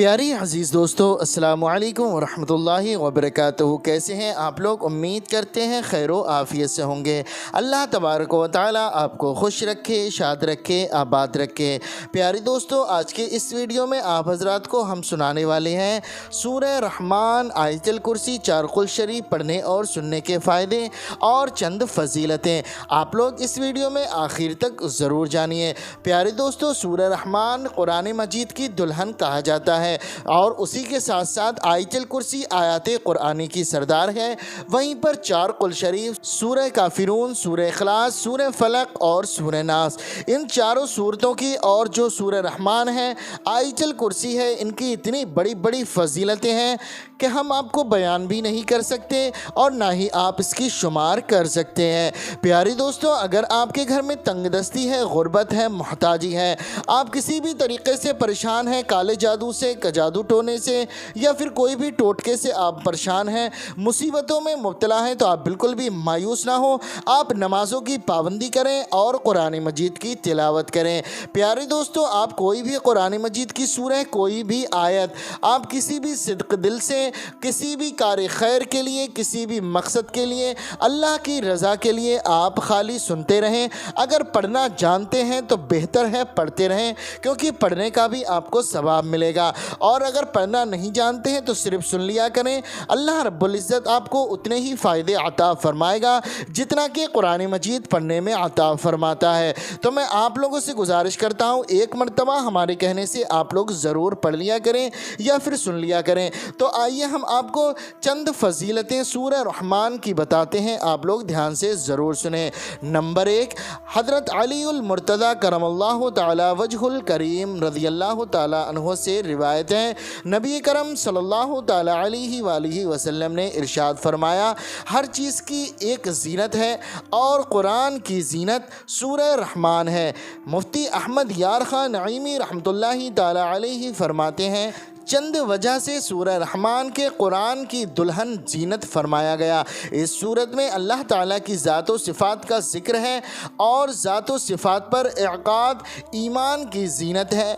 प्यारी अज़ीज़ दोस्तों, अस्सलामु अलैकुम वरहमतुल्लाहि वबरकातुहू। कैसे हैं आप लोग? उम्मीद करते हैं खैर व आफ़ियत से होंगे। अल्लाह तबारक व तआला आपको खुश रखे, शाद रखे, आबाद रखे। प्यारी दोस्तों, आज के इस वीडियो में आप हज़रात को हम सुनाने वाले हैं सूरह रहमान, आयतुल कुर्सी, चार कुल शरीफ पढ़ने और सुनने के फ़ायदे और चंद फजीलतें। आप लोग इस वीडियो में आखिर तक ज़रूर जानिए। प्यारे दोस्तों, सूरह रहमान कुरान मजीद की दुल्हन कहा जाता है और उसी के साथ साथ आयतुल कुर्सी आयात कुरानी की सरदार है। वहीं पर चार कुल शरीफ, सूरह काफिरून, सूरह इखलास, सूरह फलक और सूरह नास, इन चारों सूरतों की और जो सूरह रहमान है, आयतुल कुर्सी है, इनकी इतनी बड़ी बड़ी फजीलतें हैं कि हम आपको बयान भी नहीं कर सकते और ना ही आप इसकी शुमार कर सकते हैं। प्यारी दोस्तों, अगर आपके घर में तंगदस्ती है, गुर्बत है, मोहताजी है, आप किसी भी तरीके से परेशान हैं, काले जादू से, जादू टोने से या फिर कोई भी टोटके से आप परेशान हैं, मुसीबतों में मुब्तला हैं, तो आप बिल्कुल भी मायूस ना हो। आप नमाज़ों की पाबंदी करें और कुरान मजीद की तिलावत करें। प्यारे दोस्तों, आप कोई भी कुरान मजीद की सूरह, कोई भी आयत आप किसी भी सिद्क दिल से, किसी भी कार खैर के लिए, किसी भी मकसद के लिए, अल्लाह की रज़ा के लिए आप खाली सुनते रहें। अगर पढ़ना जानते हैं तो बेहतर है पढ़ते रहें, क्योंकि पढ़ने का भी आपको सवाब मिलेगा। और अगर पढ़ना नहीं जानते हैं तो सिर्फ सुन लिया करें। अल्लाह रब्बुल इज़्ज़त आपको उतने ही फ़ायदे अता फरमाएगा जितना कि कुरान मजीद पढ़ने में अता फरमाता है। तो मैं आप लोगों से गुजारिश करता हूँ, एक मरतबा हमारे कहने से आप लोग ज़रूर पढ़ लिया करें या फिर सुन लिया करें। तो आइए हम आपको चंद फजीलतें सूरह रहमान की बताते हैं, आप लोग ध्यान से ज़रूर सुने। नंबर 1, हज़रत अलीउल मुर्तज़ा करमल्लाहु तआला वजहुल करीम रज़ियल्लाहु तआला अन्हु से रिवायत है, नबी करम सल्लल्लाहु तआला अलैहि वसल्लम ने इरशाद फरमाया, हर चीज़ की एक ज़ीनत है और कुरान की ज़ीनत सूरह रहमान है। मुफ्ती अहमद यार खान नईमी रहमतुल्लाहि तआला अलैहि फरमाते हैं, चंद वजह से सूरह रहमान के कुरान की दुल्हन जीनत फरमाया गया। इस सूरत में अल्लाह ताला की ज़ात व सिफ़ात का ज़िक्र है और ज़ात व सिफ़ात पर इक़ाद ईमान की जीनत है।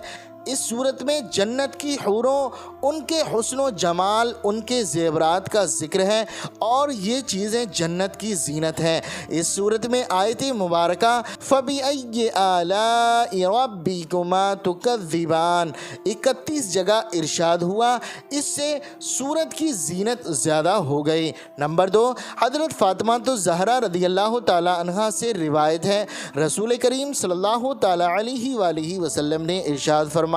इस सूरत में जन्नत की हूरों, उनके हुस्न व जमाल, उनके ज़ेवरात का ज़िक्र है और ये चीज़ें जन्नत की जीनत हैं। इस सूरत में आयत मुबारका फ़बिअय्यि आलाइ रब्बिकुमा तुकज़्ज़िबान 31 जगह इरशाद हुआ, इससे सूरत की जीनत ज़्यादा हो गई। नंबर 2, हज़रत फ़ातिमा तो ज़हरा रज़ियल्लाहु ताला अन्हा से रिवायत है, रसूल करीम सल्लल्लाहु ताला अलैहि वसल्लम ने इरशाद फरमाया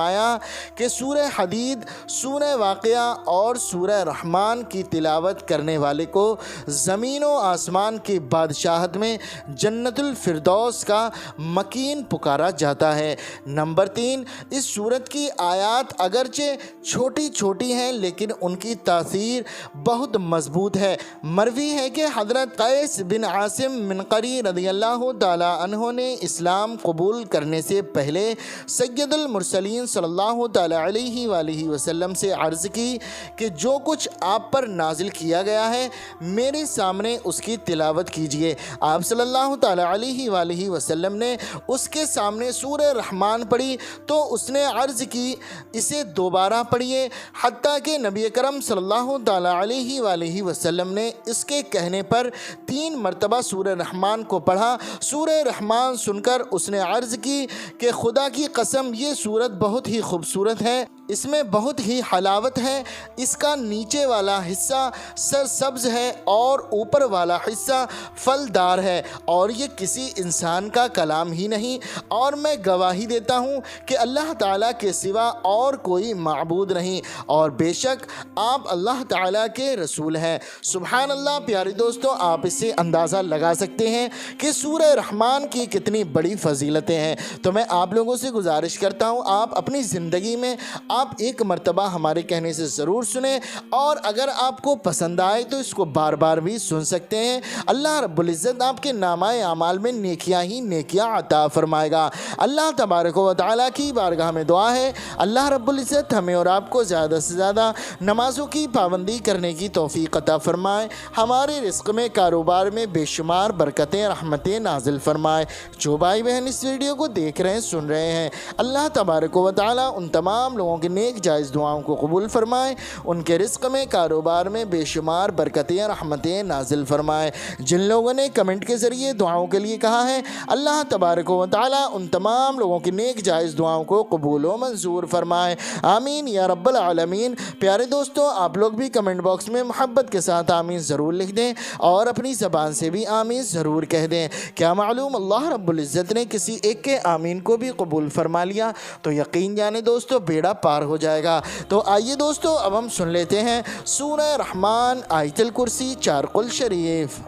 कि सूरह हदीद, सूरह वाक़िया और सूरह रहमान की तिलावत करने वाले को ज़मीन व आसमान की बादशाहत में जन्नतुल फिरदौस का मकीन पुकारा जाता है। नंबर 3, इस सूरत की आयात अगरचे छोटी छोटी हैं लेकिन उनकी तासीर बहुत मजबूत है। मरवी है कि हज़रत कैस बिन आसिम मिनक़री रज़ियल्लाहु ताला अन्हु ने इस्लाम कबूल करने से पहले सय्यदुल मुरसलीन सल्लल्लाहु ताला अलैहि वसल्लम से अर्ज़ की कि जो कुछ आप पर नाजिल किया गया है मेरे सामने उसकी तिलावत कीजिए। आप सल्लल्लाहु ताला अलैहि वसल्लम ने उसके सामने सूरह रहमान पढ़ी तो उसने अर्ज़ की, इसे दोबारा पढ़िए। हत्ता कि नबी करम सल्लल्लाहु ताला अलैहि वसल्लम ने इसके कहने पर 3 मरतबा सूरह रहमान को पढ़ा। सूरह रहमान सुनकर उसने अर्ज़ की कि खुदा की कसम, ये सूरत बहुत ही खूबसूरत है, इसमें बहुत ही हलावत है। इसका नीचे वाला हिस्सा सरसब्ज़ है और ऊपर वाला हिस्सा फलदार है और ये किसी इंसान का कलाम ही नहीं, और मैं गवाही देता हूँ कि अल्लाह ताला के सिवा और कोई माबूद नहीं और बेशक आप अल्लाह ताला के रसूल हैं। सुभान अल्लाह। प्यारे दोस्तों, आप इससे अंदाज़ा लगा सकते हैं कि सूरह रहमान की कितनी बड़ी फजीलतें हैं। तो मैं आप लोगों से गुजारिश करता हूँ, आप अपनी ज़िंदगी में आप एक मरतबा हमारे कहने से ज़रूर सुने और अगर आपको पसंद आए तो इसको बार बार भी सुन सकते हैं। अल्लाह रब्बुल इज़्ज़त आपके नामाए अमाल में नेकियां ही नेकियां अता फरमाएगा। अल्लाह तबारक व तआला की बारगाह में दुआ है, अल्लाह रब्बुल इज़्ज़त हमें और आपको ज़्यादा से ज़्यादा नमाज़ों की पाबंदी करने की तौफ़ीक़ अता फ़रमाए, हमारे रिज़्क़ में, कारोबार में बेशुमार बरकतें, रहमतें नाज़िल फ़रमाए। जो भाई बहन इस वीडियो को देख रहे हैं, सुन रहे हैं, अल्लाह तबारक व तआला उन तमाम लोगों की नेक जायज़ दुआओं को कबूल फ़रमाए, उनके रिज़्क़ में, कारोबार में बेशुमार बरकतें, रहमतें नाज़िल फ़रमाए। जिन लोगों ने कमेंट के ज़रिए दुआओं के लिए कहा है, अल्लाह तबारक व तआला उन तमाम लोगों की नेक जायज़ दुआओं को कबूल व मंजूर फ़रमाए। आमीन या रब्बल आलमीन। प्यारे दोस्तों, आप लोग भी कमेंट बॉक्स में मोहब्बत के साथ आमीन ज़रूर लिख दें और अपनी ज़बान से भी आमीन ज़रूर कह दें। क्या मालूम अल्लाह रब्बुल इज़्ज़त ने किसी एक के आमीन को भी कबूल फरमा लिया तो यकीन जाने दोस्तों बेड़ा पार हो जाएगा। तो आइए दोस्तों, अब हम सुन लेते हैं सूरह रहमान आयतुल कुर्सी 4 कुल शरीफ।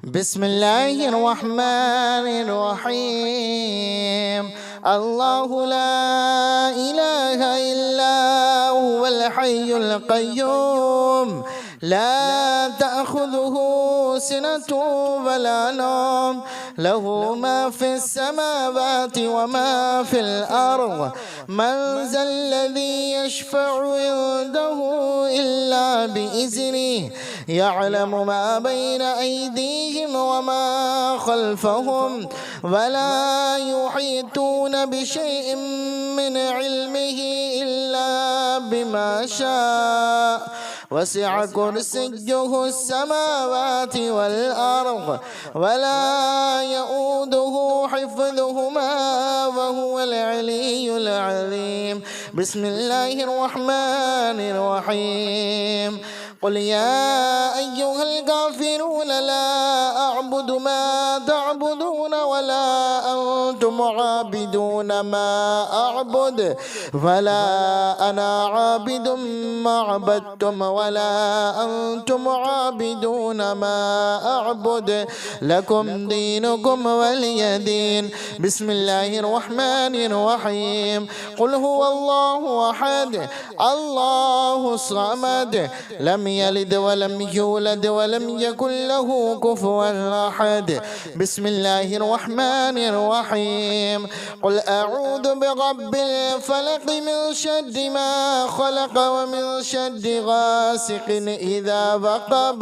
बिस्मिल्लाहिर्रहमानिर्रहीम। अल्लाहु ला इलाहा इल्ला हुवल हय्युल क़य्यूम ला तअख़ुज़ुहु सिनतुन वला नौम लहू मा फ़िस समावाति व मा फ़िल अर्ज़ मन ज़ल्लज़ी यशफ़अु इंदहु इल्ला बिइज़्निहि यअलमु मा बैन अयदीहिम व मा ख़ल्फ़हुम वला युहीतून बिशैइन मिन इल्मिहि इल्ला बिमा शाअ वसिअ कुर्सियुहु अस्समावाति वल अर्ज़ वला यऊदुहु हिफ़्ज़ुहुमा वहुवल अलिय्युल अज़ीम। बिस्मिल्लाहिर्रहमानिर्रहीम। क़ुल या अय्युहल काफ़िरून ला अअबुदु मा तअबुदून वला अंतुम आबिदून मा अअबुद वला अना आबिदुम मा अबदतुम वला अंतुम आबिदून मा अअबुद लकुम दीनुकुम वलिय दीन। बिस्मिल्लाहिर्रहमानिर्रहीम। क़ुल हुवल्लाहु अहद अल्लाहु समद लम यलिद वलम यूलद वलम यकुल लहू कुफुवन अहद। बिस्मिल्लाहिर्रहमानिर्रहीम। क़ुल अऊज़ु बिरब्बिल फ़लक़ मिन शर्रि मा ख़लक़ व मिन शर्रि गासिक़िन इज़ा वक़ब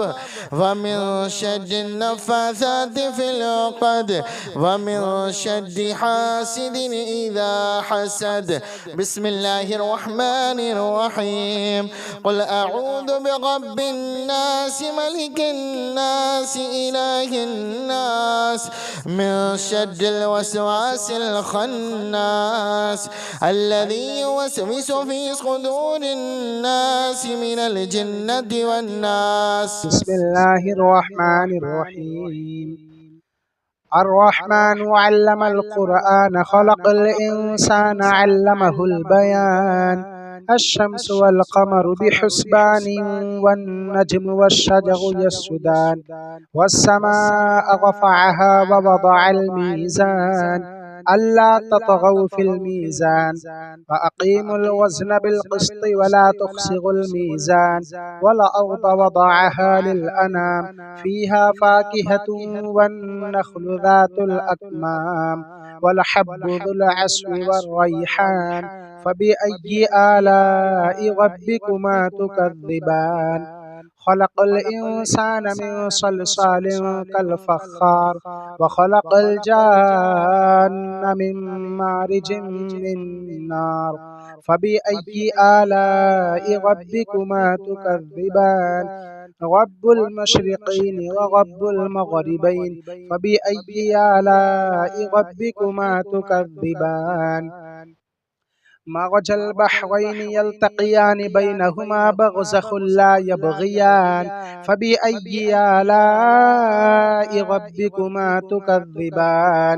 व मिन शर्रि नफ़्फ़ासाति फ़िल उक़द व मिन शर्रि हासिदिन इज़ा हसद। बिस्मिल्लाहिर्रहमानिर्रहीम। क़ुल अऊज़ु बिरब्बिन नास मलिकिन नास इलाहिन नास मिन शर्रिल वसवासिल खन्नास अल्लज़ी युवस्विसु फ़ी सुदूरिन नास मिनल जिन्नति वन नास। बिस्मिल्लाहिर्रहमानिर्रहीम। अर्रहमान अल्लम अल-क़ुरआन ख़लक़ल इंसान अल्लमहुल बयान अश-शम्सु वल क़मरु बिहुस्बानिन वन नज्मु वश-शजरु यस्जुदान वस-समाअ रफ़अहा व वदअल मीज़ान अल्ला ततगौ फिल मीज़ान व अक़ीमुल वज़न बिल क़िस्ति व ला तुख़सिरुल मीज़ान वल अर्ज़ वदअहा लिल अनाम फ़ीहा फ़ाकिहतुन वन नख़्लु ज़ातुल अक्माम वल हब्बु ज़ुल अस्फ़ि वर रैहान फ़बिअय्यि आलाइ रब्बिकुमा तुकज़्ज़िबान। ख़लक़ल इंसान मिन सलसालिन कल फ़ख़्ख़ार व ख़लक़ल जान्न मिन मारिजिन मिन नार फ़बिअय्यि आलाइ रब्बिकुमा तुकज़्ज़िबान। रब्बुल मशरिक़ैनि व रब्बुल मग़रिबैनि फ़बिअय्यि आलाइ रब्बिकुमा तुकज़्ज़िबान। मरजल बहरैनि यल्तक़ियानि बैनहुमा बरज़ख़ुन ला यबग़ियान फ़बिअय्यि आलाइ रब्बिकुमा तुकज़्ज़िबान।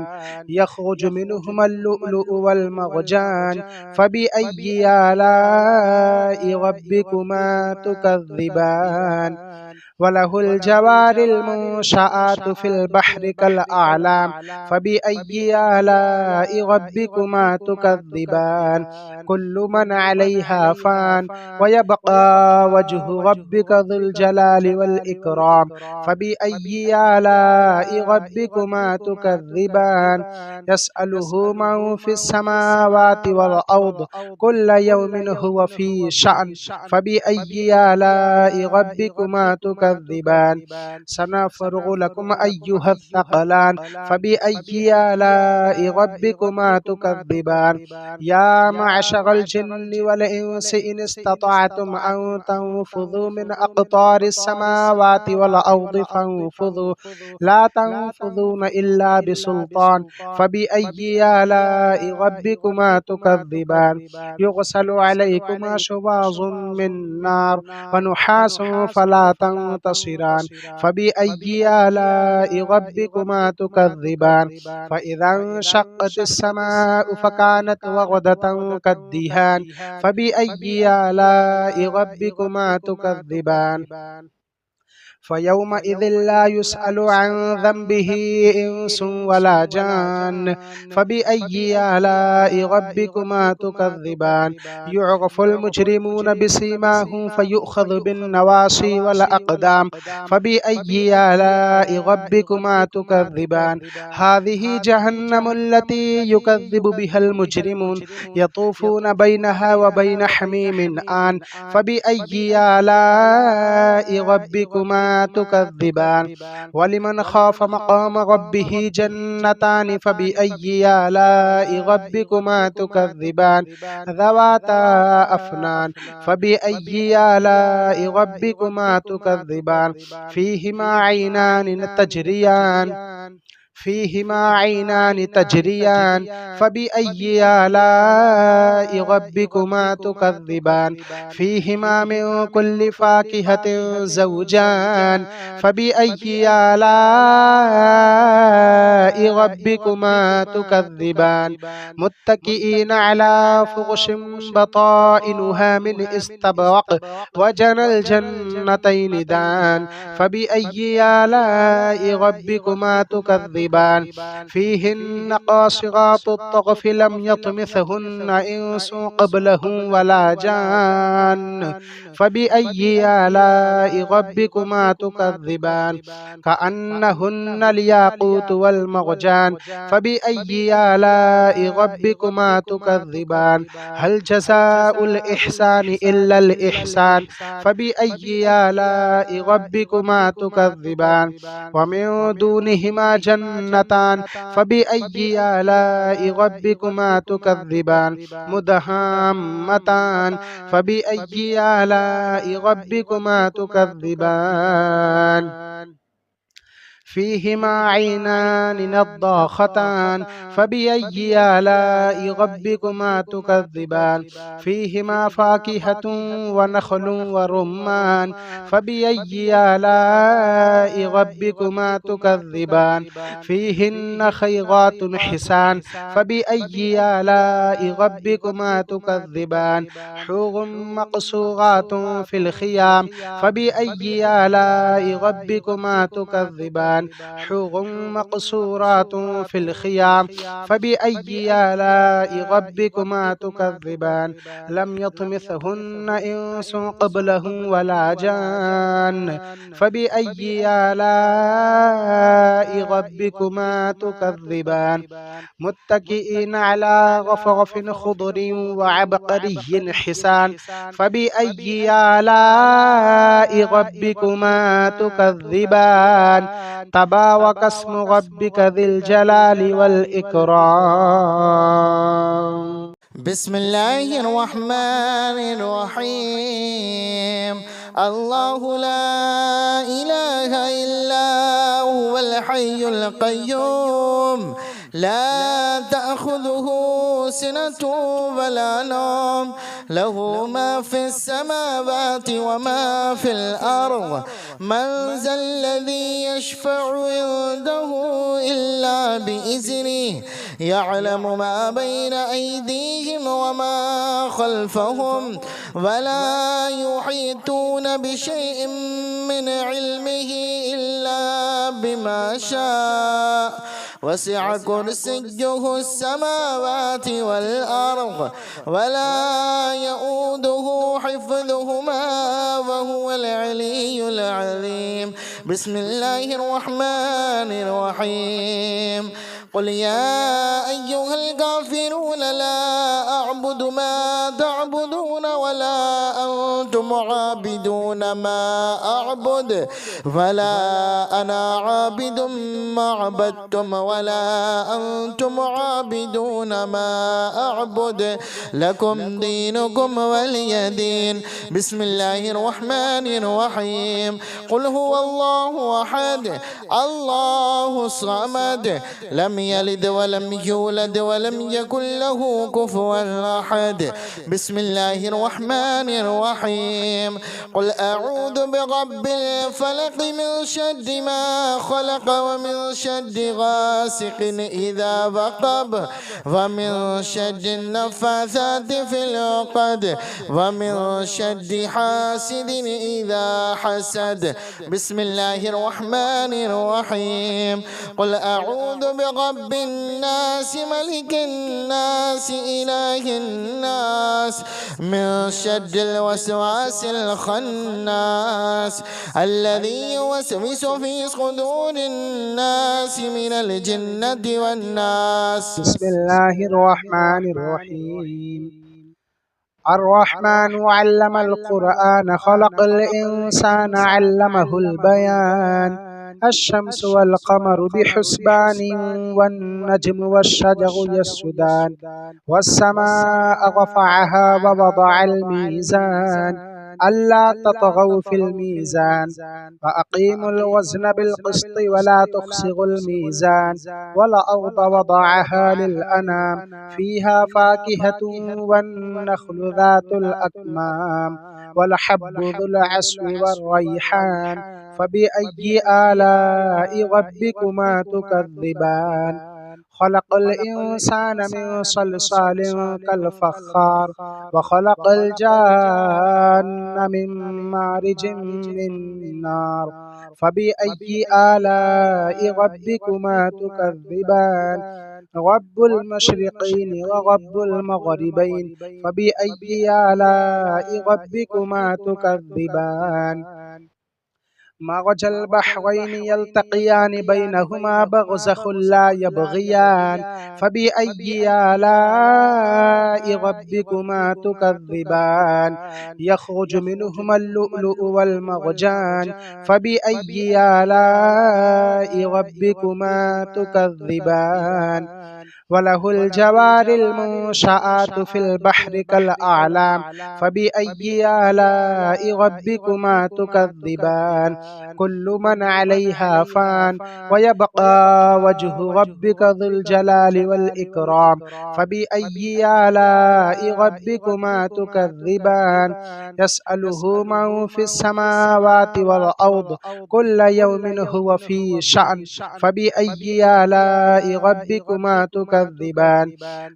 यख़रुजु मिनहुमल लुअ्लुअु वल मरजान फ़बिअय्यि आलाइ रब्बिकुमा तुकज़्ज़िबान। वलहुल जवारिल मुंशआतु फ़िल बहरि कल अअलाम फ़बिअय्यि आलाइ रब्बिकुमा तुकज़्ज़िबान। कुल्लु मन अलैहा फ़ान व यबक़ा वज्हु रब्बिका ज़ुल जलालि वल इकराम फ़बिअय्यि आलाइ रब्बिकुमा तुकज़्ज़िबान। यसअलुहु मन फ़िस समावाति वल अर्ज़ कुल्ल यौमिन हुवा फ़ी शअन फ़बिअय्यि आलाइ रब्बिकुमा तुकज़्ज़िबान। تكذبان سنفرغ لكم أيها الثقلان فبأي آلاء ربكما تكذبان يا معشر الجن والإنس إن استطعتم أن تنفذوا من أقطار السماوات والأرض فانفذوا لا تنفذون إلا بسلطان فبأي آلاء ربكما تكذبان يغسل عليكما شواظ من نار ونحاس فلا تنتصران فبأي آلاء ربكما تكذبان فإذا انشقت السماء فكانت وردة كالدهان فبأي آلاء ربكما تكذبان فيومئذ لا يسأل عن ذنبه إنس ولا جان فبأي آلاء ربكما تكذبان يعرف المجرمون بسيماهم فيؤخذ بالنواصي والأقدام فبأي آلاء ربكما تكذبان هذه جهنم التي يكذب بها المجرمون يطوفون بينها وبين حميم آن فبأي آلاء ربكما تكذبان ولمن خاف مقام ربه جنتان فبأي آلاء ربكما تكذبان ذواتا أفنان فبأي آلاء ربكما تكذبان فيهما عينان تجريان فبأي آلاء ربكما تكذبان فيهما من كل فاكهة زوجان فبأي آلاء ربكما تكذبان متكئين على فرش بطائنها من استبرق وجنى الجنتين دان فبأي آلاء ربكما تكذبان فيهن قاصرات الطرف لم يطمثهن إنس قبلهم ولا جان فبأي آلاء ربكما تكذبان كأنهن الياقوت والمرجان فبأي آلاء ربكما تكذبان هل جزاء الإحسان إلا الإحسان فبأي آلاء ربكما تكذبان ومن دونهما جنتان فبأي آلاء ربكما تكذبان مدهامتان فبأي آلاء ربكما تكذبان فيهما عينان نضاختان فبأي آلاء ربكما تكذبان فيهما فاكهة ونخل ورمان فبأي آلاء ربكما تكذبان فيهن خيرات حسان فبأي آلاء ربكما تكذبان حور مقصورات في الخيام فبأي آلاء ربكما تكذبان حور مقصورات في الخيام فبأي آلاء ربكما تكذبان لم يطمثهن إنس قبلهم ولا جان فبأي آلاء ربكما تكذبان متكئين على رفرف خضر وعبقري حسان فبأي آلاء ربكما تكذبان تبارك اسم ربك ذي الجلال والإكرام بسم الله الرحمن الرحيم الله لا إله إلا هو الحي القيوم لا تأخذه سنة ولا نوم له ما في السماوات وما في الأرض من ذا الذي يشفع عنده إلا بإذنه يعلم ما بين أيديهم وما خلفهم ولا يحيطون بشيء من علمه إلا بما شاء وسع كرسيه السماوات والأرض ولا يؤوده حفظهما وهو العلي العظيم بسم الله الرحمن الرحيم قل يا أيها الكافرون لا أعبد ما تعبدون ولا أنتم أنتم عابدون ما أعبد ولا أنا عابد ما عبدتم ولا أنتم عابدون ما أعبد لكم دينكم ولي دين. بسم الله الرحمن الرحيم. قل هو الله أحد الله الصمد لم يلد ولم يولد ولم يكن له كفوا أحد. بسم الله الرحمن الرحيم. قل أعوذ برب الفلق من شر ما خلق ومن شر غاسق إذا وقب ومن شر النفاثات في العقد ومن شر حاسد إذا حسد. بسم الله الرحمن الرحيم. قل أعوذ برب الناس ملك الناس إله الناس من شر الوسواس الخناس الذي يوسوس في صدور الناس من الجنة والناس. بسم الله الرحمن الرحيم. الرحمن علم القرآن خلق الإنسان علمه البيان. الشمس والقمر بحسبان والنجم والشجر يسجدان والسماء رفعها ووضع الميزان ألا تطغوا في الميزان وأقيموا الوزن بالقسط ولا تخسروا الميزان والأرض وضعها للأنام فيها فاكهة والنخل ذات الأكمام والحب ذو العصف والريحان فبأي آلاء ربكما تكذبان. خلق الإنسان من صلصال كالفخار وخلق الجان من مارج من نار فبأي آلاء ربكما تكذبان. رب المشرقين ورب المغربين فبأي آلاء ربكما تكذبان. مرج البحرين يلتقيان بينهما برزخ لا يبغيان فبأي آلاء ربكما تكذبان. يخرج منهما اللؤلؤ والمرجان فبأي آلاء ربكما تكذبان. وله الجوار المنشآت في البحر كالأعلام فبأي آلاء ربكما تكذبان. كل من عليها فان ويبقى وجه ربك ذو الجلال والإكرام فبأي آلاء ربكما تكذبان. يسأله من في السماوات والأرض كل يوم هو في شأن فبأي آلاء ربكما تكذبان.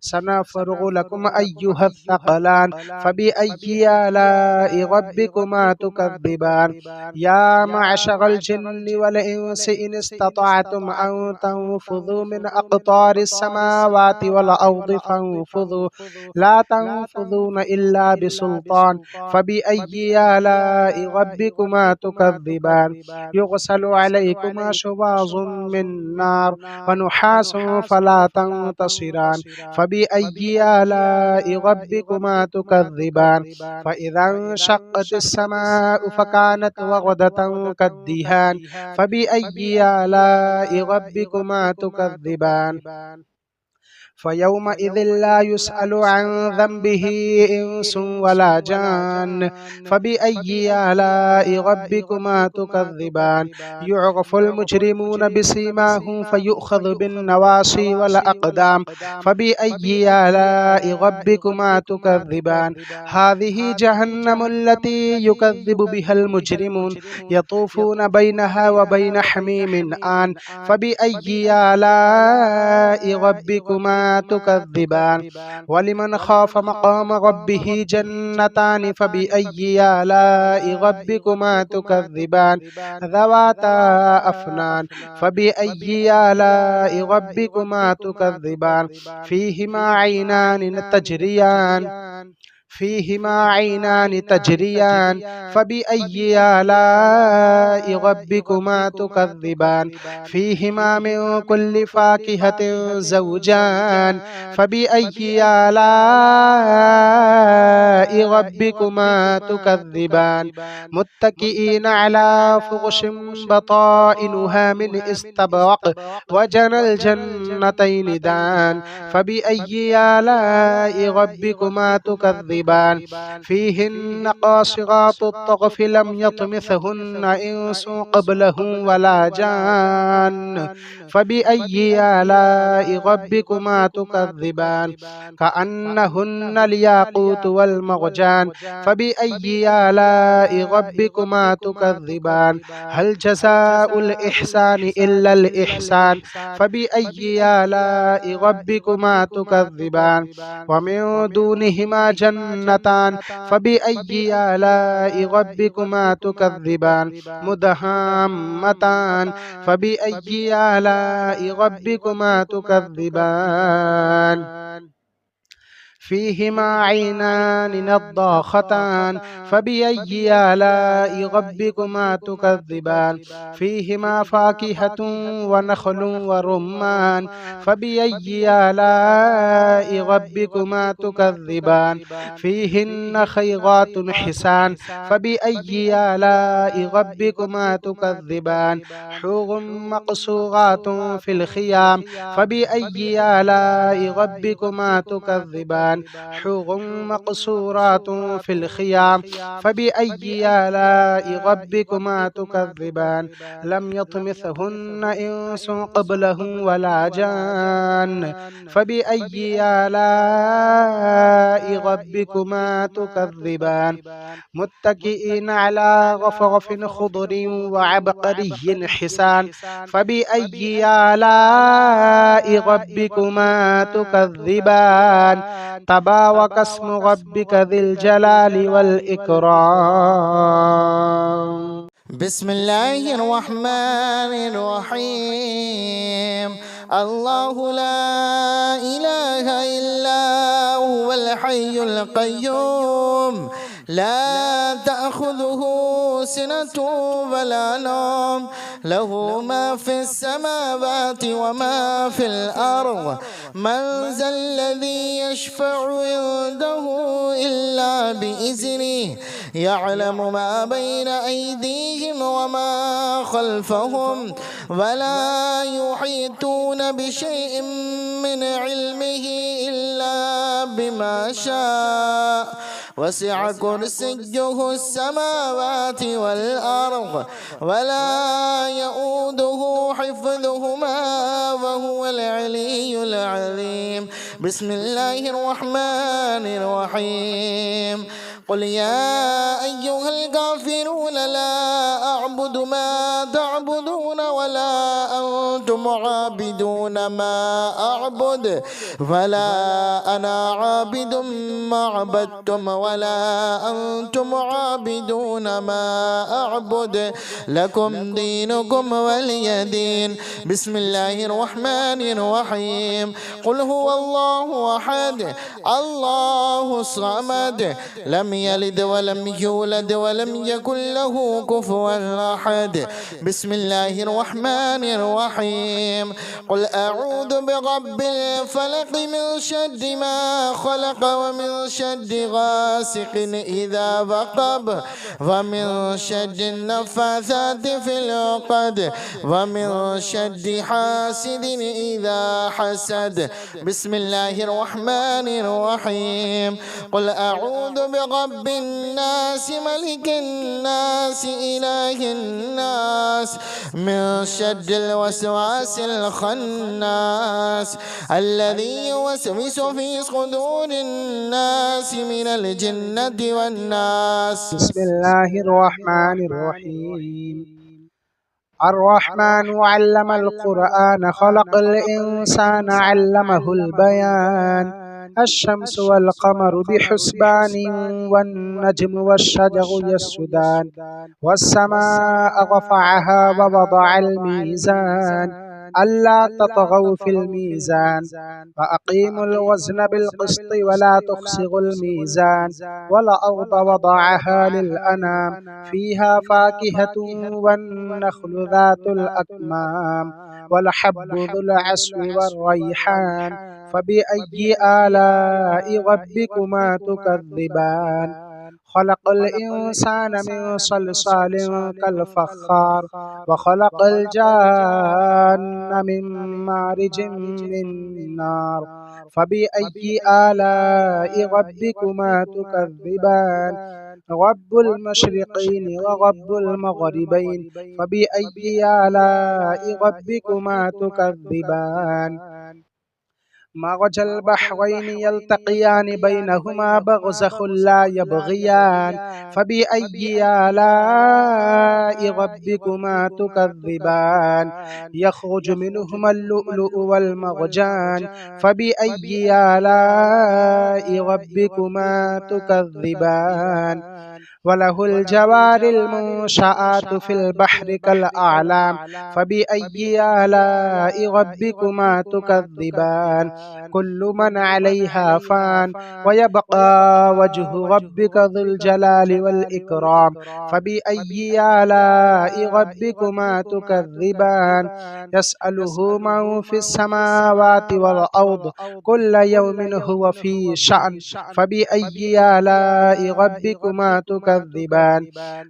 سنفرغ لكم أيها الثقلان فبأي آلاء ربكما تكذبان. يا معشر الجن والإنس إن استطعتم أن تنفذوا من أقطار السماوات والأرض فانفذوا لا تنفذون إلا بسلطان فبأي آلاء ربكما تكذبان. يغسل عليكما شواظ من نار ونحاس فلا تنتصران فبأي آلاء ربكما تكذبان. فإذا انشقت السماء فكانت وردة كالدهان فبأي آلاء ربكما تكذبان. فيومئذ لا يسأل عن ذنبه إنس ولا جان فبأي آلاء ربكما تكذبان. يعرف المجرمون بسيماهم فيؤخذ بالنواصي والأقدام فبأي آلاء ربكما تكذبان. هذه جهنم التي يكذب بها المجرمون يطوفون بينها وبين حميم آن فبأي آلاء ربكما تكذبان. ولمن خاف مقام ربه جنتان فبأي آلاء ربكما تكذبان. ذواتا أفنان فبأي آلاء ربكما تكذبان. فيهما عينان تجريان فيهما عينان تجريان فبأي آلاء ربكما تكذبان فيهما من كل فاكهة زوجان فبأي آلاء ربكما تكذبان متكئين على فرش بطائنها من استبرق وجنى الجنتين دان فبأي آلاء ربكما تكذبان فيهن قاصرات الطرف لم يطمثهن إنس قبلهم ولا جان فبأي آلاء ربكما تكذبان كأنهن الياقوت والمرجان فبأي آلاء ربكما تكذبان هل جزاء الإحسان إلا الإحسان فبأي آلاء ربكما تكذبان ومن دونهما جنتان فبأي آلاء ربكما تكذبان مدهامتان فبأي آلاء ربكما تكذبان فيهما عينان نضاختان فبأي آلاء ربكما تكذبان فيهما فاكهة ونخل ورمان فبأي آلاء ربكما تكذبان فيهن خيرات حسان فبأي آلاء ربكما تكذبان حور مقصورات في الخيام فبأي آلاء ربكما تكذبان حور مقصورات في الخيام فبأي آلاء ربكما تكذبان لم يطمثهن إنس قبلهم ولا جان فبأي آلاء ربكما تكذبان متكئين على رفرف خضر وعبقري حسان فبأي آلاء ربكما تكذبان تبارك اسم ربك ذي الجلال والإكرام بسم الله الرحمن الرحيم الله لا إله إلا هو الحي القيوم لا تأخذه سنة ولا نوم له ما في السماوات وما في الأرض من ذا الذي يشفع عنده إلا بإذنه يعلم ما بين أيديهم وما خلفهم ولا يحيطون بشيء من علمه إلا بما شاء وسع كرسيه السماوات والأرض ولا يؤوده حفظهما وهو العلي العظيم بسم الله الرحمن الرحيم قل يا أيها الكافرون لا أعبد ما تعبدون ولا أنتم عابدون ما أعبد ولا أنا عابد ما عبدتم ولا أنتم عابدون ما أعبد لكم دينكم ولي دين بسم الله الرحمن الرحيم قل هو الله أحد الله الصمد لم يلد ولم يولد ولم يكن له كفوا أحد بسم الله الرحمن الرحيم قل أعوذ برب الفلق من شر ما خلق ومن شر غاسق إذا وقب ومن شر النفاثات في العقد ومن شر حاسد إذا حسد بسم الله الرحمن الرحيم قل أعوذ برب الناس ملك الناس إله الناس من شر الوسواس الخناس الذي يوسوس في صدور الناس من الجنة والناس بسم الله الرحمن الرحيم الرحمن علم القرآن خلق الإنسان علمه البيان الشمس والقمر بحسبان والنجم والشجر يسجدان والسماء رفعها ووضع الميزان ألا تطغوا في الميزان وأقيموا الوزن بالقسط ولا تخسروا الميزان والأرض وضعها للأنام فيها فاكهة والنخل ذات الأكمام والحب ذو العصف والريحان فبأي آلاء ربكما تكذبان خلق الإنسان من صلصال كالفخار وخلق الجان من مارج من نار فبأي آلاء ربكما تكذبان رب المشرقين ورب المغربين فبأي آلاء ربكما تكذبان مرج البحرين يلتقيان بينهما برزخ لا يبغيان فبأي آلاء ربكما تكذبان يخرج منهما اللؤلؤ والمرجان فبأي آلاء ربكما تكذبان وله الجوار المنشآت في البحر كالأعلام فبأي آلاء ربكما تكذبان كل من عليها فان ويبقى وجه ربك ذو الجلال والإكرام فبأي آلاء ربكما تكذبان يسأله من في السماوات والأرض كل يوم هو في شأن فبأي آلاء ربكما تكذبان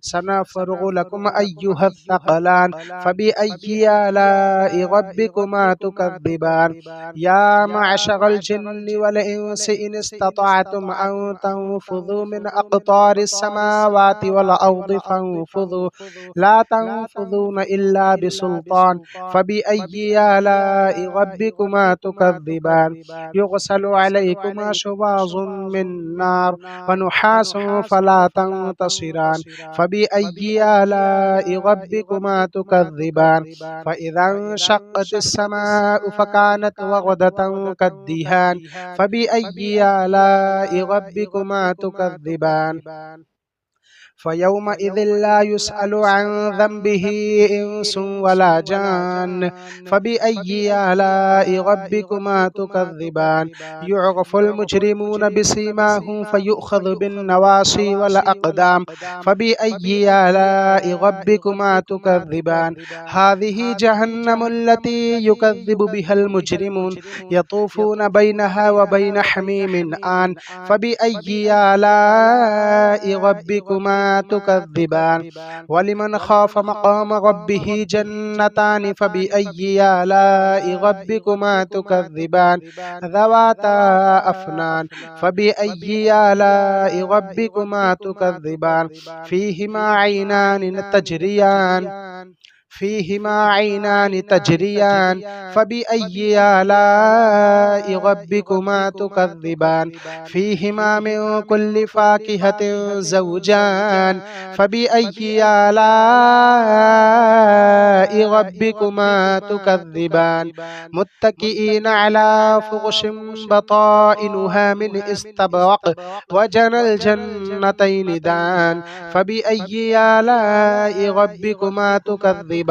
سنفرغ لكم أيها الثقلان فبأي آلاء ربكما تكذبان يا معشر الجن والإنس إن استطعتم أن تنفذوا من أقطار السماوات والأرض فانفذوا لا تنفذون إلا بسلطان فبأي آلاء ربكما تكذبان يغسل عليكما شواظ من نار ونحاس فلا تنتصران فبأي آلاء ربكما تكذبان فإذا انشقت السماء فكانت وردة كالدهان فبأي آلاء ربكما تكذبان فيومئذ لا يسأل عن ذنبه إنس ولا جان فبأي آلاء ربكما تكذبان يعرف المجرمون بسيماهم فيؤخذ بالنواصي والأقدام فبأي آلاء ربكما تكذبان هذه جهنم التي يكذب بها المجرمون يطوفون بينها وبين حميم آن فبأي آلاء ربكما تكذبان ولمن خاف مقام ربه جنتان فبأي آلاء ربكما تكذبان ذواتا أفنان فبأي آلاء ربكما تكذبان فيهما عينان تجريان فبأي آلاء ربكما تكذبان فيهما من كل فاكهة زوجان فبأي آلاء ربكما تكذبان متكئين على فرش بطائنها من استبرق وجنى الجنتين دان فبأي آلاء ربكما تكذبان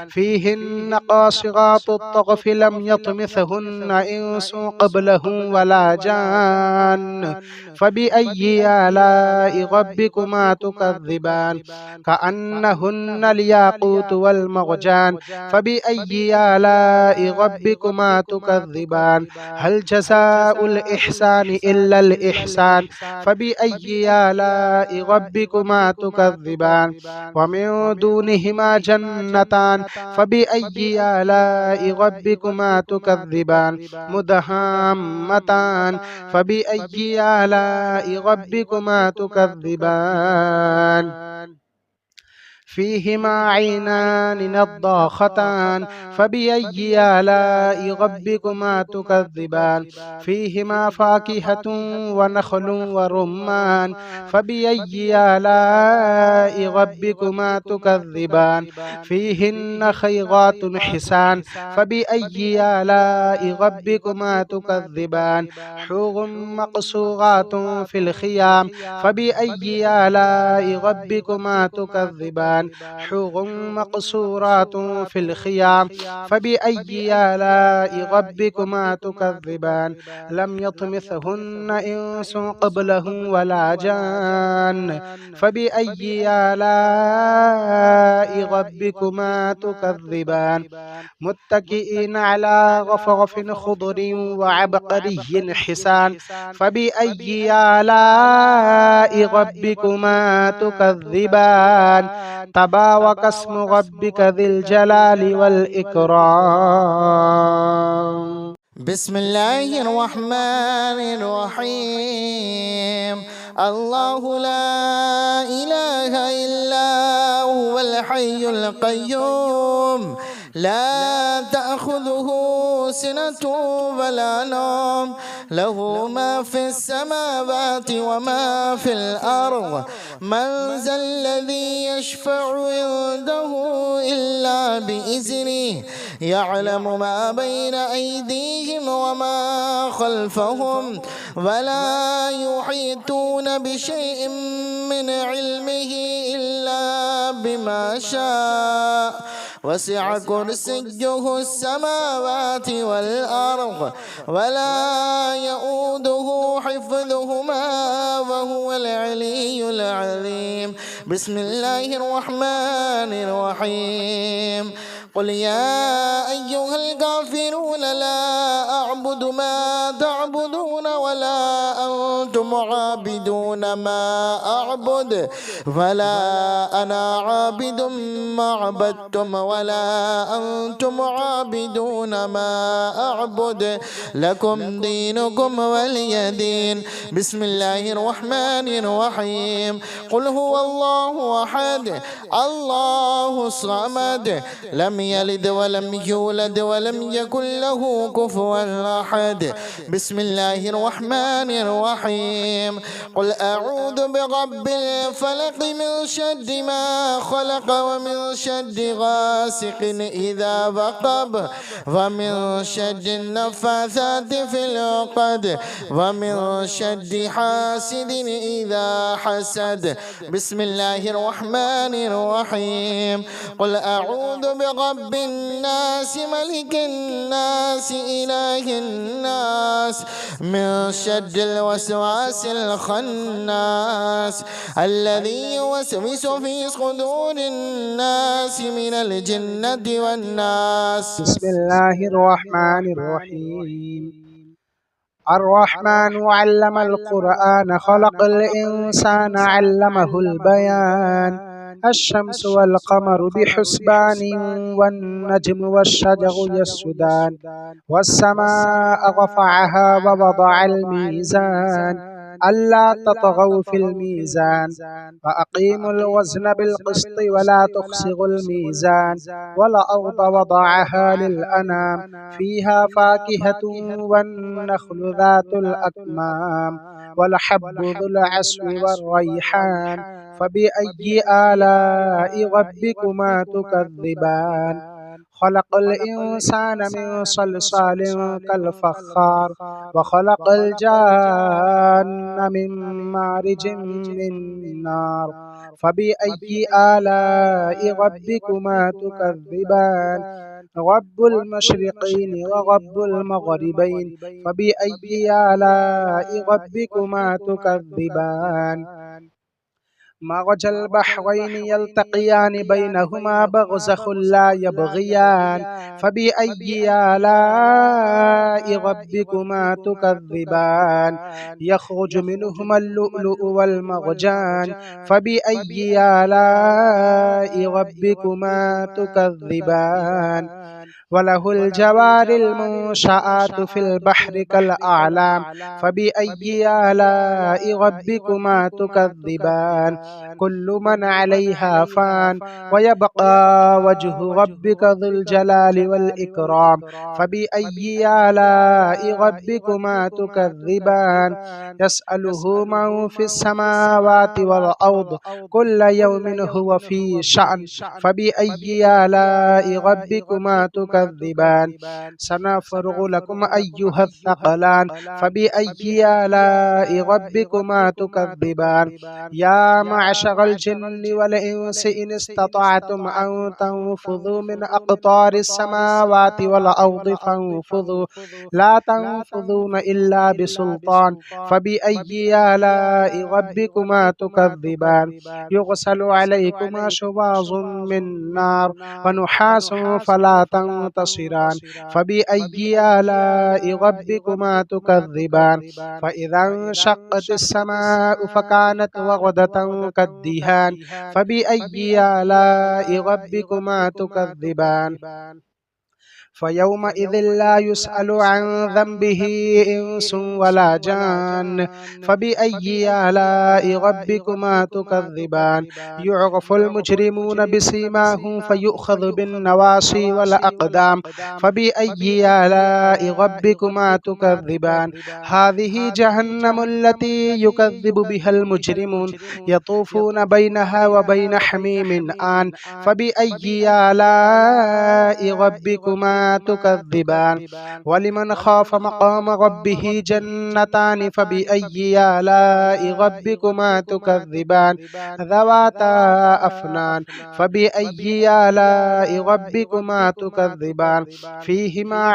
فيهن قاصرات الطرف لم يطمثهن إنس قبلهم ولا جان فبأي آلاء ربكما تكذبان كأنهن الياقوت والمرجان فبأي آلاء ربكما تكذبان هل جزاء الإحسان إلا الإحسان فبأي آلاء ربكما تكذبان ومن دونهما جنتان فبأي آلاء ربكما تكذبان مدهامتان فبأي آلاء ربكما تكذبان فيهما عينان نضاختان فبأي آلاء ربكما تكذبان فيهما فاكهة ونخل ورمان فبأي آلاء ربكما تكذبان فيهن خيرات حسان فبأي آلاء ربكما تكذبان حور مقصورات في الخيام فبأي آلاء ربكما تكذبان تكذبان حور مقصورات في الخيام فبأي آلاء ربكما تكذبان لم يطمثهن إنس قبلهم ولا جان فبأي آلاء ربكما تكذبان متكئين على رفرف خضر وعبقري حسان فبأي آلاء ربكما تكذبان تبارك اسم ربك ذي الجلال والإكرام. بسم الله الرحمن الرحيم. الله لا إله إلا هو الحي القيوم لا تأخذه سنة ولا نوم له ما في السماوات وما في الأرض من ذا الذي يشفع عنده إلا بإذنه يعلم ما بين أيديهم وما خلفهم ولا يحيطون بشيء من علمه إلا بما شاء وسع كرسيه السماوات والأرض ولا يؤوده حفظهما وهو العلي العظيم. بسم الله الرحمن الرحيم. قل يا أيها الكافرون لا أعبد ما تعبدون ولا أنتم عابدون ما أعبد ولا أنا عابد ما عبدتم ولا أنتم عابدون ما أعبد لكم دينكم ولي دين. بسم الله الرحمن الرحيم. قل هو الله أحد الله الصمد لم يلد ولم يولد ولم يكن له كفوا أحد. بسم الله الرحمن الرحيم. قل أعوذ برب الفلق من شر ما خلق ومن شر غاسق إذا وقب ومن شر النفاثات في العقد ومن شر حاسد إذا حسد. بسم الله الرحمن الرحيم. قل أعوذ برب الناس ملك الناس إله الناس من شر الوسواس الخناس الذي يوسوس في صدور الناس من الجنة والناس. بسم الله الرحمن الرحيم. الرحمن علم القرآن خلق الإنسان علمه البيان الشمس والقمر بحسبان والنجم والشجر يسجدان والسماء رفعها ووضع الميزان ألا تطغوا في الميزان وأقيموا الوزن بالقسط ولا تخسروا الميزان والأرض وضعها للأنام فيها فاكهة والنخل ذات الأكمام والحب ذو العصف والريحان فبأي آلاء ربكما تكذبان خلق الإنسان من صلصال كالفخار وخلق الجان من مارج من نار فبأي آلاء ربكما تكذبان رب المشرقين ورب المغربين فبأي آلاء ربكما تكذبان مرج البحرين يلتقيان بينهما برزخ لا يبغيان فبأي آلاء ربكما تكذبان يخرج منهما اللؤلؤ والمرجان فبأي آلاء ربكما تكذبان وله الجوار المنشآت في البحر كالأعلام فبأي آلاء ربكما تكذبان كل من عليها فان ويبقى وجه ربك ذو الجلال والإكرام فبأي آلاء ربكما تكذبان يسأله من في السماوات والأرض كل يوم هو في شأن فبأي آلاء ربكما تكذبان تكذبان سنفرغ لكم أيها الثقلان فبأي آلاء ربكما تكذبان يا معشر الجن والإنس إن استطعتم أن تنفذوا من أقطار السماوات والأرض فانفذوا لا تنفذون إلا بسلطان فبأي آلاء ربكما تكذبان يغسل عليكما شواظ من نار ونحاس فلا تنتصران فبأي آلاء ربكما تكذبان فإذا انشقت السماء فكانت وردة كالدهان فبأي آلاء ربكما تكذبان فيومئذ لا يسأل عن ذنبه إنس ولا جان فبأي آلاء ربكما تكذبان يعرف المجرمون بسيماهم فيؤخذ بالنواصي والأقدام فبأي آلاء ربكما تكذبان هذه جهنم التي يكذب بها المجرمون يطوفون بينها وبين حميم آن فبأي آلاء ربكما تكذبان ولمن خاف مقام ربه جنتان فبأي آلاء ربكما تكذبان ذواتا أفنان فبأي آلاء ربكما تكذبان فيهما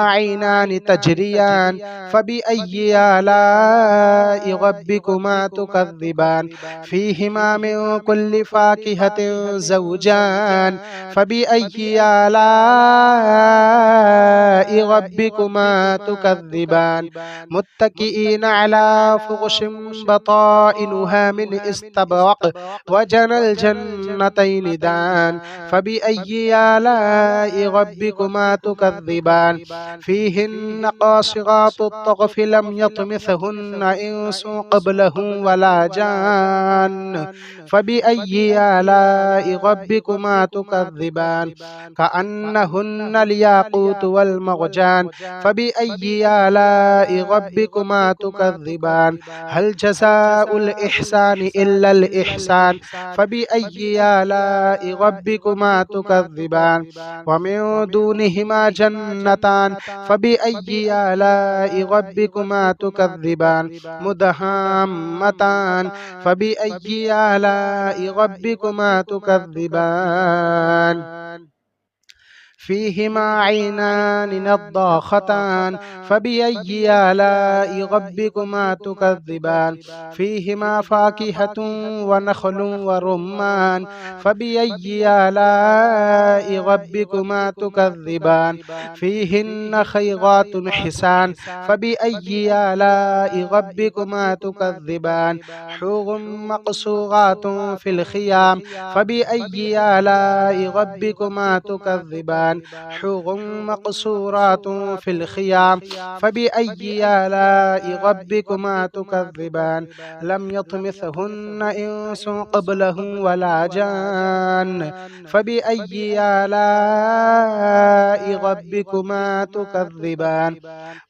عينان تجريان فبأي آلاء ربكما تكذبان فيهما من كل فاكهة زوجان فبأي آلاء ربكما تكذبان متكئين على فرش بطائنها من استبرق وجنى الجنتين دان فبأي آلاء ربكما تكذبان فيهن قاصرات الطرف لم يطمثهن إنس قبلهم ولا جان فبأي آلاء ربكما تكذبان كأنهن الياقوت والمرجان فبأي آلاء ربكما تكذبان هل جزاء الإحسان إلا الإحسان فبأي آلاء ربكما تكذبان ومن دونهما جنتان فبأي آلاء ربكما تكذبان مدهامتان فبأي آلاء ربكما تكذبان فيهما عينان نضاختان فبأي آلاء ربكما تكذبان فيهما فاكهة ونخل ورمان فبأي آلاء ربكما تكذبان فيهن خيرات حسان فبأي آلاء ربكما تكذبان حور مقصورات في الخيام فبأي آلاء ربكما تكذبان حور مقصورات في الخيام فبأي آلاء ربكما تكذبان لم يطمثهن إنس قبلهم ولا جان فبأي آلاء ربكما تكذبان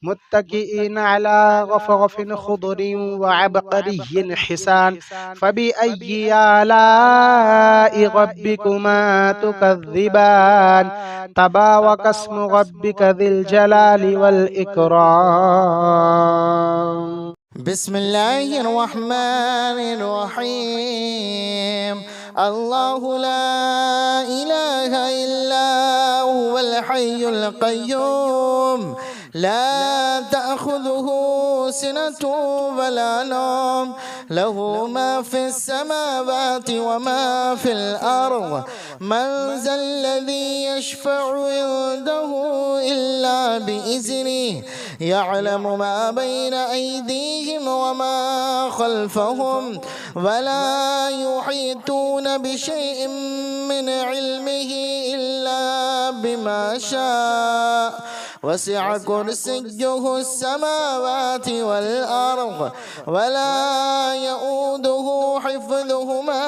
متكئين على رفرف خضر وعبقري حسان فبأي آلاء ربكما تكذبان تبارك اسم ربك ذي الجلال والإكرام بسم الله الرحمن الرحيم الله لا إله إلا هو الحي القيوم لا تأخذه سنة ولا نوم له ما في السماوات وما في الأرض من ذا الذي يشفع عنده إلا بإذنه يعلم ما بين أيديهم وما خلفهم ولا يحيطون بشيء من علمه إلا بما شاء وسع كرسيه السماوات والأرض ولا يؤوده حفظهما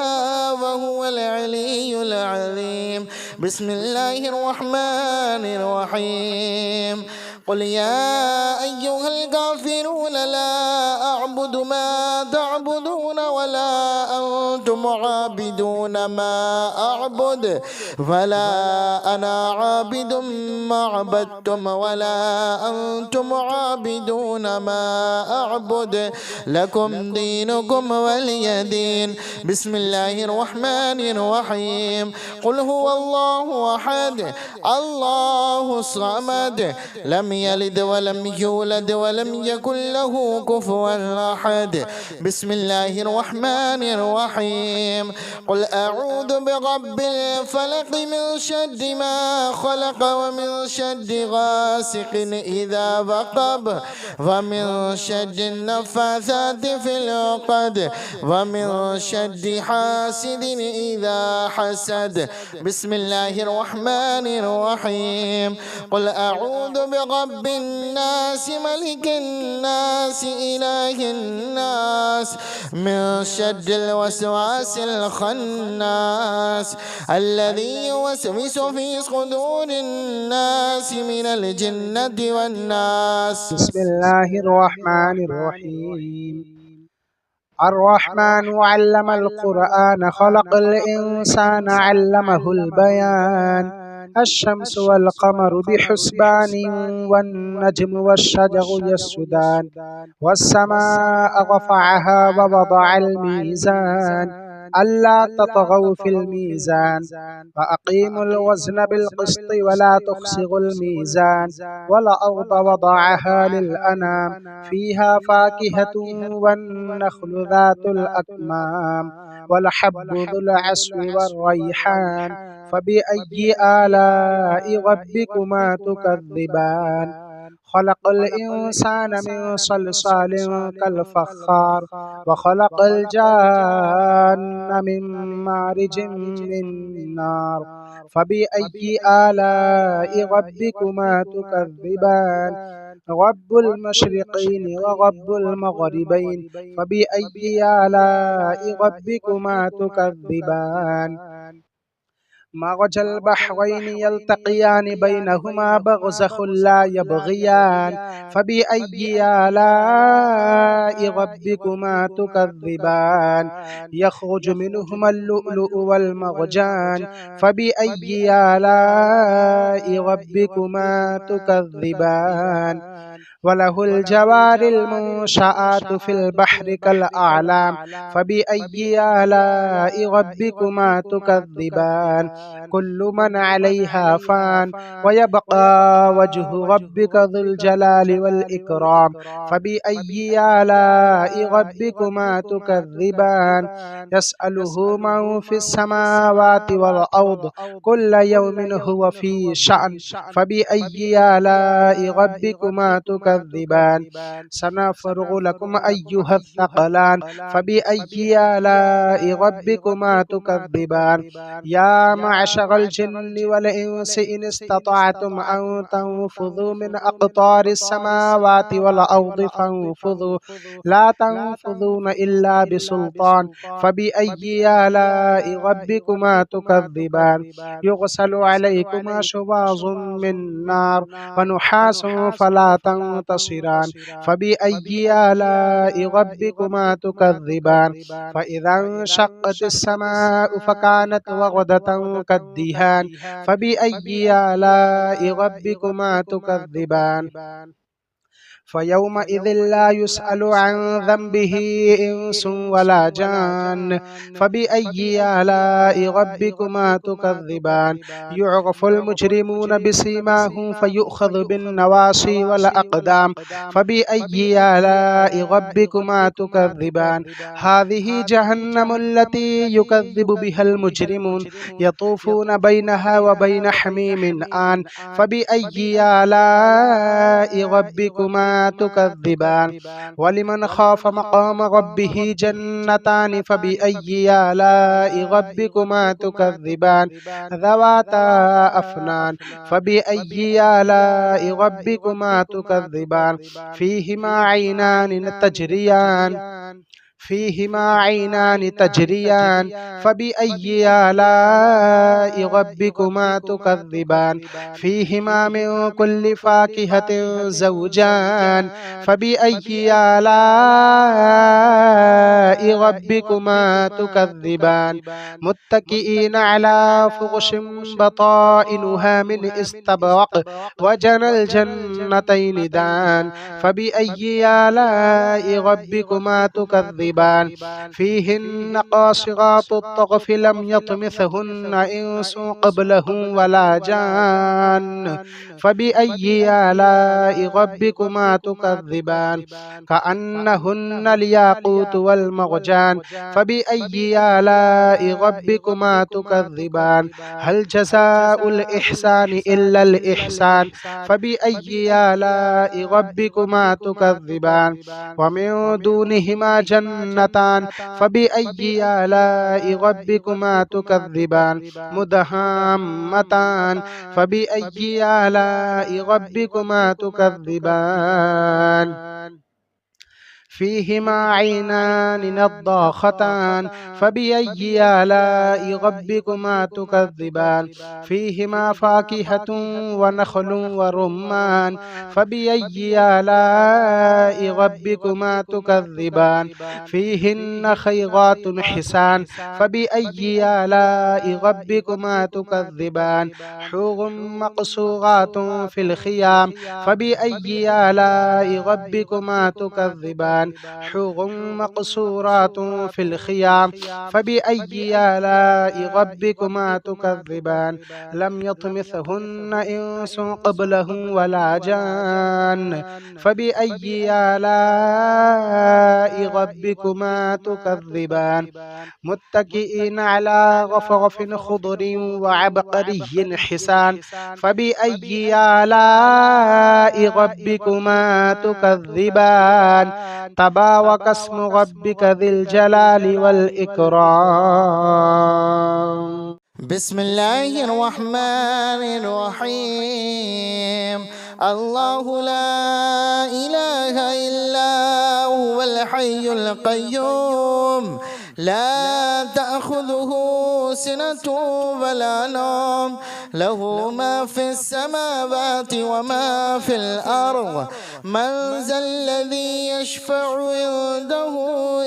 وهو العلي العظيم بسم الله الرحمن الرحيم قل يا أيها الكافرون لا أعبد ما تعبدون ولا أنتم عابدون ما أعبد ولا أنا عابد ما عبدتم ولا أنتم عابدون ما أعبد لكم دينكم ولي دين. بسم الله الرحمن الرحيم. قل هو الله أحد الله الصمد لم يلد ولم يولد ولم يكن له كفوا أحد. بسم الله الرحمن الرحيم. قل أعوذ برب الفلق من شر ما خلق ومن شر غاسق إذا وقب ومن شر النفاثات في العقد ومن شر حاسد إذا حسد. بسم الله الرحمن الرحيم. قل أعوذ برب الناس ملك الناس إله الناس من شر الوسواس الخناس الذي يوسوس في صدور الناس من الجنة والناس. بسم الله الرحمن الرحيم. الرحمن علم القرآن خلق الإنسان علمه البيان. الشمس والقمر بحسبان والنجم والشجر يسجدان والسماء رفعها ووضع الميزان ألا تطغوا في الميزان وأقيموا الوزن بالقسط ولا تخسروا الميزان والأرض وضعها للأنام فيها فاكهة والنخل ذات الأكمام والحب ذو العصف والريحان فبأي آلاء ربكما تكذبان. خلق الإنسان من صلصال كالفخار وخلق الجان من مارج من نار فبأي آلاء ربكما تكذبان. رب المشرقين ورب المغربين فبأي آلاء ربكما تكذبان. مرج البحرين يلتقيان بينهما برزخ لا يبغيان فبأي آلاء ربكما تكذبان. يخرج منهما اللؤلؤ والمرجان فبأي آلاء ربكما تكذبان. وله الجوار المنشآت في البحر كالأعلام فبأي آلاء ربكما تكذبان. كل من عليها فان ويبقى وجه ربك ذو الجلال والإكرام فبأي آلاء ربكما تكذبان. يسأله من في السماوات والأرض كل يوم هو في شأن فبأي آلاء ربكما تكذبان. سنفرغ لكم أيها الثقلان فبأي آلاء ربكما تكذبان. يا معشر الجن والإنس إن استطعتم أن تنفذوا من أقطار السماوات والأرض فانفذوا لا تنفذون إلا بسلطان فبأي آلاء ربكما تكذبان. يغسل عليكما شواظ من نار ونحاس فلا تنتصران فبأي آلاء ربكما تكذبان. فإذا انشقت السماء فكانت وردة كالدهان فبأي آلاء ربكما تكذبان. فيومئذ لا يسأل عن ذنبه إنس ولا جان فبأي آلاء ربكما تكذبان. يعرف المجرمون بسيماهم فيؤخذ بالنواصي والأقدام فبأي آلاء ربكما تكذبان. هذه جهنم التي يكذب بها المجرمون يطوفون بينها وبين حميم آن فبأي آلاء ربكما تكذبان. ولمن خاف مقام ربه جنتان فبأي آلاء ربكما تكذبان. ذواتا أفنان فبأي آلاء ربكما تكذبان. فيهما عينان تجريان فيهما عينان تجريان فبأي آلاء ربكما تكذبان فيهما من كل فاكهة زوجان فبأي آلاء ربكما تكذبان متكئين على فرش بطائنها من استبرق وجنى الجنتين دان فبأي آلاء ربكما تكذبان فيهن قاصرات الطرف لم يطمثهن إنس قبلهم ولا جان فبأي آلاء ربكما تكذبان كأنهن الياقوت والمرجان فبأي آلاء ربكما تكذبان هل جزاء الإحسان إلا الإحسان فبأي آلاء ربكما تكذبان ومن دونهما جنتان فبأي آلاء ربكما تكذبان مدهامتان فبأي آلاء ربكما تكذبان فيهما عينان نضاختان فبأي آلاء ربكما تكذبان فيهما فاكهة ونخل ورمان فبأي آلاء ربكما تكذبان فيهن خيرات حسان فبأي آلاء ربكما تكذبان حور مقصورات في الخيام فبأي آلاء ربكما تكذبان حور مقصورات في الخيام فبأي آلاء ربكما تكذبان لم يطمثهن إنس قبلهم ولا جان فبأي آلاء ربكما تكذبان متكئين على رفرف خضر وعبقري حسان فبأي آلاء ربكما تكذبان تبارك اسم ربك ذي الجلال والإكرام بسم الله الرحمن الرحيم الله لا إله إلا هو الحي القيوم لا تأخذه سنة ولا نوم له ما في السماوات وما في الأرض من ذا الذي يشفع عنده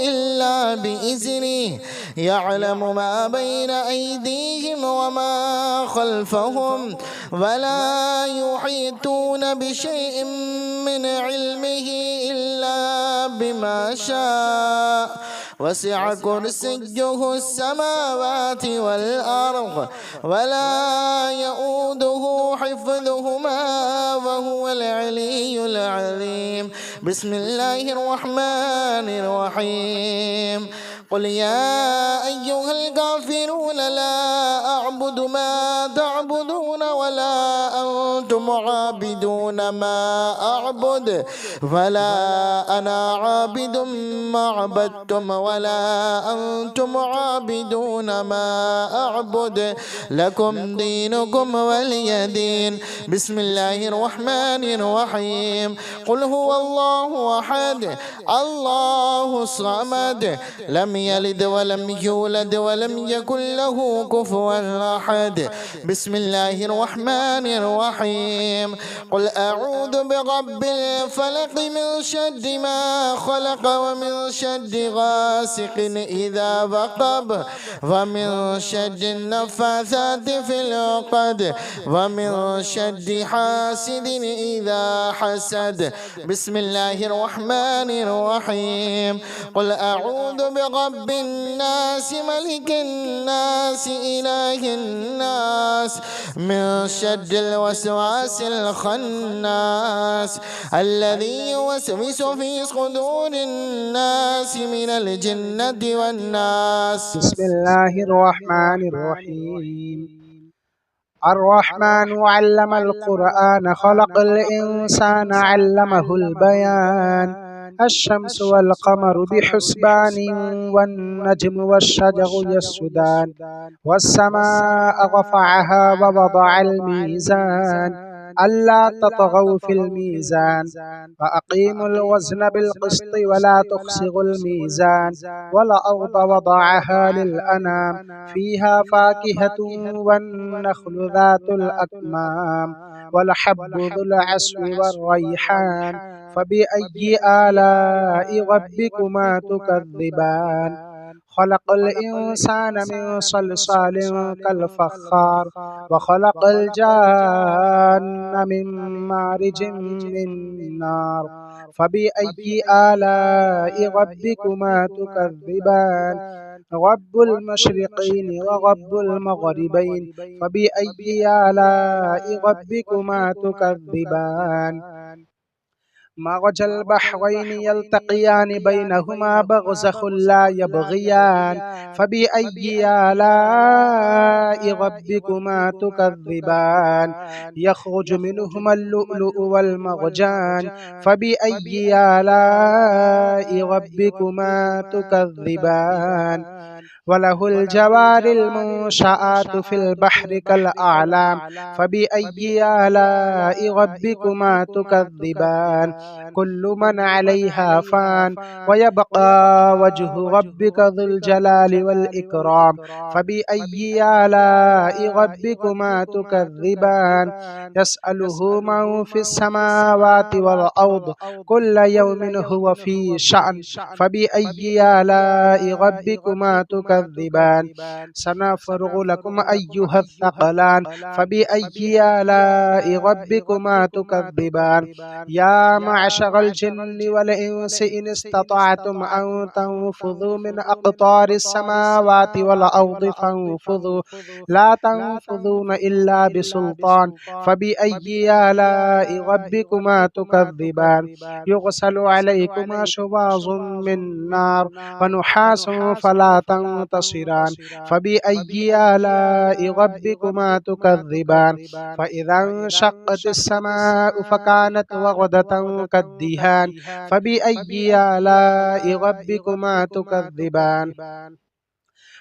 إلا بإذنه يعلم ما بين أيديهم وما خلفهم ولا يحيطون بشيء من علمه إلا بما شاء وسع كرسيه السماوات والأرض ولا يؤوده حفظهما وهو العلي العظيم بسم الله الرحمن الرحيم قل يا أيها الكافرون لا أعبد ما تعبدون ولا أنتم عابدون ما أعبد ولا أنا عابد ما عبدتم ولا أنتم عابدون ما أعبد لكم دينكم ولي دين بسم الله الرحمن الرحيم قل هو الله أحد الله الصمد لم يلد ولم يولد ولم يكن له كفوا أحد بسم الله الرحمن الرحيم قل أعوذ برب الفلق من شر ما خلق ومن شر غاسق إذا وقب ومن شر النفاثات في العقد ومن شر حاسد إذا حسد بسم الله الرحمن الرحيم قل أعوذ برب الناس ملك الناس إله الناس من شر الوسواس الخناس الذي يوسوس في صدور الناس من الجنة والناس بسم الله الرحمن الرحيم الرحمن علم القرآن خلق الإنسان علمه البيان الشمس والقمر بحسبان والنجم والشجر يسجدان والسماء رفعها ووضع الميزان ألا تطغوا في الميزان وأقيموا الوزن بالقسط ولا تخسروا الميزان والأرض وضعها للأنام فيها فاكهة والنخل ذات الأكمام والحب ذو العصف والريحان فبأي آلاء ربكما تكذبان خلق الإنسان من صلصال كالفخار وخلق الجان من مارج من نار فبأي آلاء ربكما تكذبان رب المشرقين ورب المغربين فبأي آلاء ربكما تكذبان مرج البحرين يلتقيان بينهما برزخ لا يبغيان فبأي آلاء ربكما تكذبان يخرج منهما اللؤلؤ والمرجان فبأي آلاء ربكما تكذبان وله الجوار المنشآت في البحر كالأعلام فبأي آلاء ربكما تكذبان كل من عليها فان ويبقى وجه ربك ذو الجلال والإكرام فبأي آلاء ربكما تكذبان يسأله من في السماوات والأرض كل يوم هو في شأن فبأي آلاء ربكما تكذبان سنفرغ لكم أيها الثقلان فبأي آلاء ربكما تكذبان يا معشر الجن والإنس إن استطعتم أن تنفذوا من أقطار السماوات والأرض فانفذوا لا تنفذون إلا بسلطان فبأي آلاء ربكما تكذبان يغسل عليكما شواظ من نار ونحاس فلا تنتصران فبأي آلاء ربكما تكذبان فإذا انشقت السماء فكانت وردة كالدهان فبأي آلاء ربكما تكذبان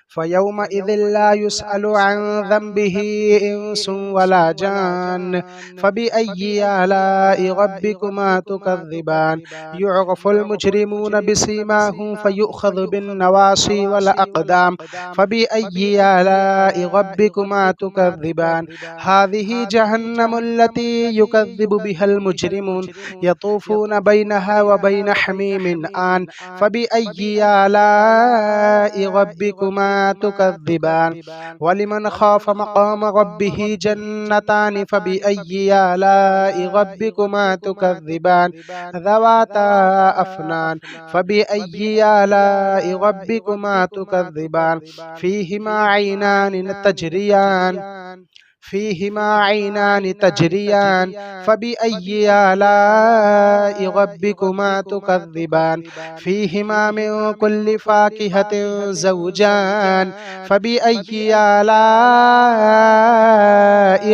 فيومئذ لا يسأل عن ذنبه إنس ولا جان فبأي آلاء ربكما تكذبان يعرف المجرمون بسيماهم فيؤخذ بالنواصي والأقدام فبأي آلاء ربكما تكذبان هذه جهنم التي يكذب بها المجرمون يطوفون بينها وبين حميم آن فبأي آلاء ربكما تكذبان ولمن خاف مقام ربه جنتان فبأي آلاء ربكما تكذبان ذواتا أفنان فبأي آلاء ربكما تكذبان فيهما عينان تجريان فبأي آلاء ربكما تكذبان فيهما من كل فاكهة زوجان فبأي آلاء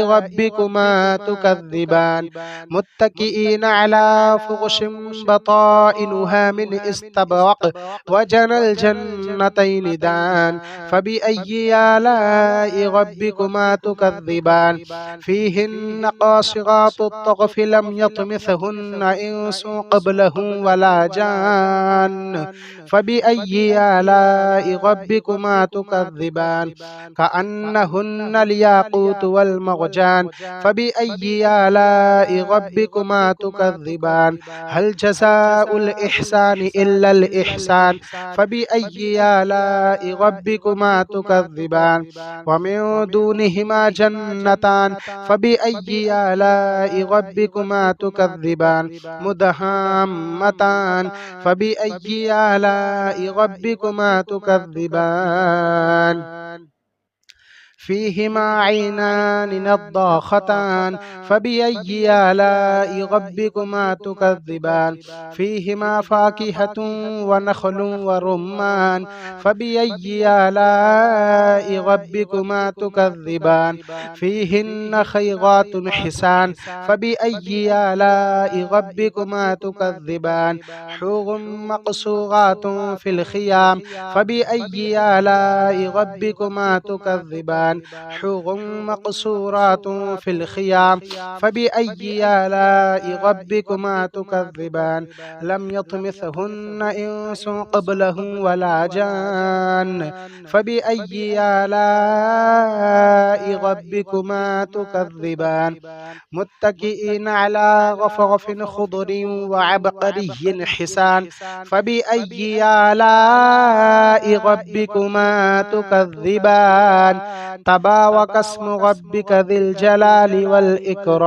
ربكما تكذبان متكئين على فرش بطائنها من استبرق وجنى الجنتين دان فبأي آلاء ربكما تكذبان فيهن قاصرات الطرف لم يطمثهن إنس قبلهم ولا جان فبأي آلاء ربكما تكذبان كأنهن الياقوت والمرجان فبأي آلاء ربكما تكذبان هل جزاء الإحسان إلا الإحسان فبأي آلاء ربكما تكذبان ومن دونهما جنتان فبأي آلاء ربكما تكذبان مدهامتان فبأي آلاء ربكما تكذبان فيهما عينان نضاختان فبأي آلاء ربكما تكذبان فيهما فاكهة ونخل ورمان فبأي آلاء ربكما تكذبان فيهن خيرات حسان فبأي آلاء ربكما تكذبان حور مقصورات في الخيام فبأي آلاء ربكما تكذبان كاذبان حور مقصورات في الخيام فبأي آلاء ربكما تكذبان لم يطمثهن إنس قبلهم ولا جان فبأي آلاء ربكما تكذبان متكئين على رفرف خضر وعبقري حسان فبأي آلاء ربكما تكذبان تبارك اسم ربك ذي الجلال والإكرام.